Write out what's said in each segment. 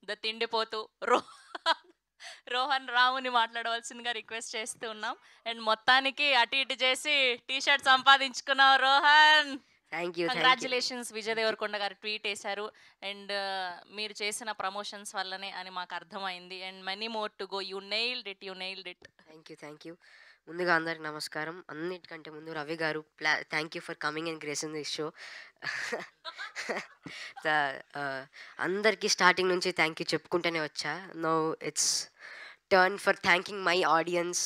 The తిండిపోతూ రో రోహన్ రావుని మాట్లాడవలసిందిగా request చేస్తూ ఉన్నాం. అండ్ మొత్తానికి అటు ఇటు చేసి టీ షర్ట్ సంపాదించుకున్నావు Rohan. Thank you. Congratulations. Vijay Devarakonda గారు ట్వీట్ వేశారు. అండ్ మీరు చేసిన ప్రమోషన్స్ వల్లనే అని మాకు అర్థమైంది. And many more to go. You nailed it. Thank you. ముందుగా అందరికి నమస్కారం. అన్నిటికంటే ముందు రవి గారు thank you for coming and gracing this show. అందరికీ స్టార్టింగ్ నుంచి థ్యాంక్ యూ చెప్పుకుంటూనే వచ్చా. Now it's turn for thanking my audience,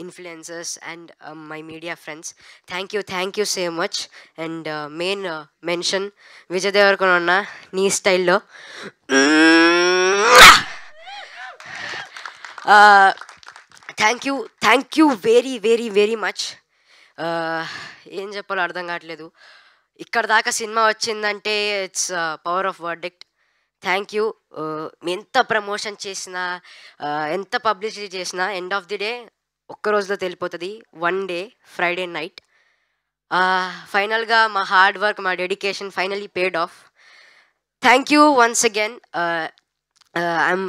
influencers and my media friends. Thank you so much. And main mention Vijay Devarakonda నీ స్టైల్లో. Thank you very much. ఏం చెప్పాలో అర్థం కావట్లేదు. ఇక్కడ దాకా సినిమా వచ్చిందంటే its power of verdict. Thank you. ఎంత ప్రమోషన్ చేసినా, ఎంత పబ్లిసిటీ చేసినా ఎండ్ ఆఫ్ ది డే ఒక్క రోజులో తెలిపోతుంది. వన్ డే ఫ్రైడే నైట్ ఫైనల్గా మా హార్డ్ వర్క్, మా dedication finally paid of. Thank you once again. I'm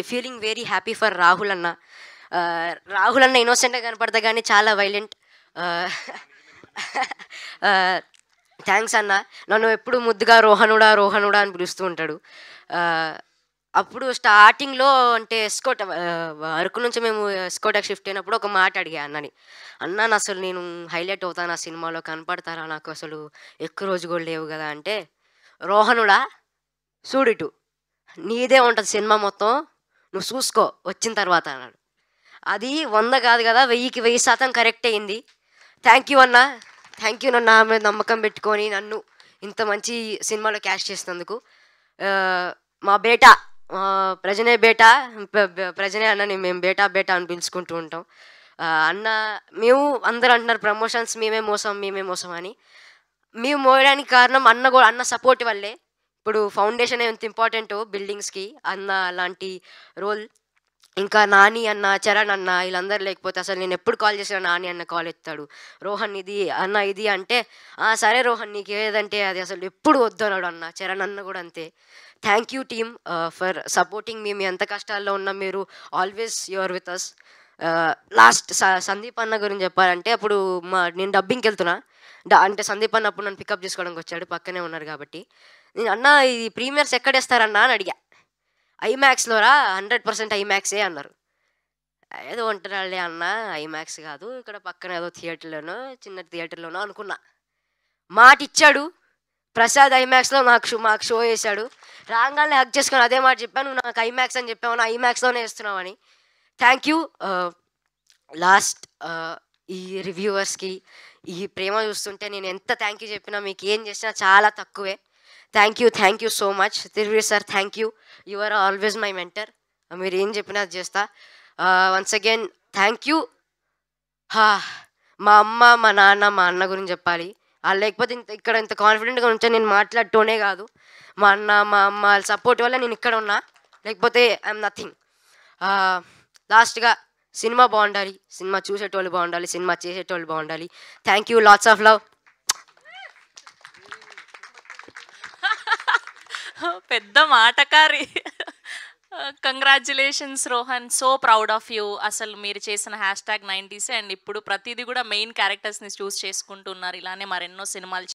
feeling very happy for Rahul అన్న. రాహుల్ అన్న ఇన్నోసెంట్గా కనపడతా కానీ చాలా వైలెంట్. థ్యాంక్స్ అన్న. నన్ను ఎప్పుడు ముద్దుగా రోహనుడా అని పిలుస్తూ ఉంటాడు. అప్పుడు స్టార్టింగ్లో అంటే ఎస్కోట్ అరకు నుంచి మేము ఎస్కోట్కి షిఫ్ట్ అయినప్పుడు ఒక మాట అడిగా అన్నని. అన్న అసలు నేను హైలైట్ అవుతాను ఆ సినిమాలో, కనపడతారా, నాకు అసలు ఎక్కువ రోజు కూడా లేవు కదా అంటే, రోహనుడా చూడిటు నీదే ఉంటుంది సినిమా మొత్తం, నువ్వు చూసుకో వచ్చిన తర్వాత అన్నాడు. అది 100 కాదు కదా, 1000కి 1000% కరెక్ట్ అయింది. థ్యాంక్ యూ అన్న. థ్యాంక్ యూ నన్ను నా మీద నమ్మకం పెట్టుకొని నన్ను ఇంత మంచి సినిమాలో క్యాష్ చేసినందుకు. మా బేటా ప్రజనే అన్నని మేము బేటా అని పిలుచుకుంటూ ఉంటాం. అన్న మేము అందరూ అంటున్నారు ప్రమోషన్స్ మేమే మోసం అని. మేము మోయడానికి కారణం అన్న సపోర్ట్ వల్లే. ఇప్పుడు ఫౌండేషన్ ఎంత ఇంపార్టెంట్ బిల్డింగ్స్కి, అన్న అలాంటి రోల్. ఇంకా నాని అన్న, చరణ్ అన్న వీళ్ళందరూ లేకపోతే అసలు నేను ఎప్పుడు కాల్ చేసినా నాని అన్న కాల్ ఎత్తాడు. రోహన్ ఇది అన్న ఇది అంటే సరే రోహన్ నీకు ఏదంటే అది, అసలు ఎప్పుడు వద్దు అన్నాడు అన్న. చరణ్ అన్న కూడా అంతే. Thank you team for supporting me ఎంత కష్టాల్లో ఉన్నా మీరు always your with us. Last Sandeep అన్న గురించి చెప్పాలంటే, అప్పుడు నేను డబ్బింగ్కి వెళ్తున్నా. అంటే సందీప్ అన్న అప్పుడు నన్ను పికప్ చేసుకోవడానికి వచ్చాడు, పక్కనే ఉన్నారు కాబట్టి. నేను అన్న ఇది ప్రీమియర్స్ ఎక్కడేస్తారన్నా అని అడిగా. ఐమాక్స్లోరా, 100% ఐమాక్సే అన్నారు. ఏదో ఉంటారాళ్ళే అన్న, ఐమాక్స్ కాదు ఇక్కడ పక్కన ఏదో థియేటర్లోనో చిన్న థియేటర్లోనో అనుకున్నా. మాట ఇచ్చాడు. ప్రసాద్ ఐమాక్స్లో మాకు షో వేశాడు. రాగానే హక్ చేసుకొని అదే మాట చెప్పాను, నువ్వు నాకు ఐమాక్స్ అని చెప్పావు, ఐమాక్స్లోనే వేస్తున్నావు అని. Thank you. లాస్ట్ ఈ రివ్యూవర్స్కి ఈ ప్రేమ చూస్తుంటే నేను ఎంత థ్యాంక్ యూ చెప్పినా మీకు ఏం చేసినా చాలా తక్కువే. Thank you so much. Thiruveer sir thank you. You are always my mentor. మీరు ఏం చెప్పినా అది చేస్తా. Once again thank you. మా అమ్మ, మా నాన్న, మా అన్న గురించి చెప్పాలి. వాళ్ళు లేకపోతే ఇక్కడ ఇంత కాన్ఫిడెంట్గా ఉంటే నేను మాట్లాడటోనే కాదు. మా అన్న, మా అమ్మ వాళ్ళ సపోర్ట్ వల్ల నేను ఇక్కడ ఉన్నా, లేకపోతే ఐఎమ్ నథింగ్. లాస్ట్గా సినిమా బాగుండాలి, సినిమా చూసేటోళ్ళు బాగుండాలి, సినిమా చేసేటోళ్ళు బాగుండాలి. Thank you. Lots of love. పెద్ద మాటకారి. Congratulations Rohan. So proud of you. అసలు మీరు చేసిన #90s అండ్ ఇప్పుడు ప్రతిదీ కూడా మెయిన్ క్యారెక్టర్స్ని చూస్ చేసుకుంటున్నారు. ఇలానే మరెన్నో సినిమాలు